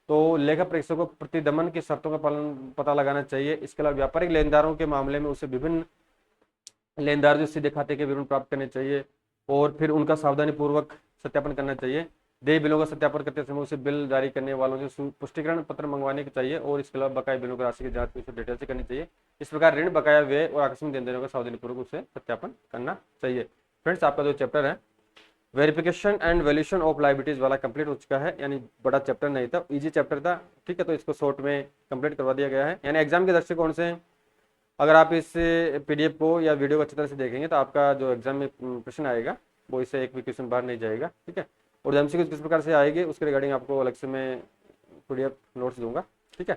तो लेखा परीक्षक को प्रतिदमन की शर्तों का पालन पता लगाना चाहिए। इसके अलावा व्यापारिक लेनदारों के मामले में उसे विभिन्न लेनदार जो सीधे खाते के विवरण प्राप्त करने चाहिए और फिर उनका सावधानी पूर्वक सत्यापन करना चाहिए। देय बिलों का सत्यापन करते समय उसे बिल जारी करने वालों से पुष्टिकरण पत्र मंगवाने के चाहिए, और इसके अलावा बकाया बिलों की राशि की जांच उसे डिटेल से करनी चाहिए। इस प्रकार ऋण, बकाया, व्यय और आकस्मिक देनदारियों का सावधानी पूर्वक उसे सत्यापन करना चाहिए। फ्रेंड्स, आपका जो चैप्टर है verification and valuation of liabilities वाला कंप्लीट हो चुका है, यानी बड़ा चैप्टर नहीं था, इजी चैप्टर था। ठीक है, तो इसको शॉर्ट में कंप्लीट करवा दिया गया है। यानी एग्जाम के दृष्टिकोण से अगर आप इस पीडीएफ को या वीडियो को अच्छी तरह से देखेंगे तो आपका जो एग्जाम में प्रश्न आएगा वो इससे एक भी क्वेश्चन बाहर नहीं जाएगा। ठीक है, और एमसीक्यूज किस प्रकार से आएंगे उसके रिगार्डिंग आपको अलग से मैं पीडीएफ नोट्स दूंगा। ठीक है,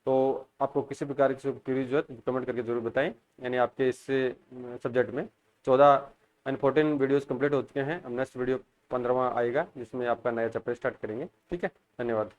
तो आपको किसी प्रकार की क्वेरीज जो है कमेंट करके जरूर बताएं। यानी आपके इस सब्जेक्ट में 14 एंड 14 वीडियोस कंप्लीट हो चुके हैं। अब नेक्स्ट वीडियो 15वां आएगा जिसमें आपका नया चैप्टर स्टार्ट करेंगे। ठीक है, धन्यवाद।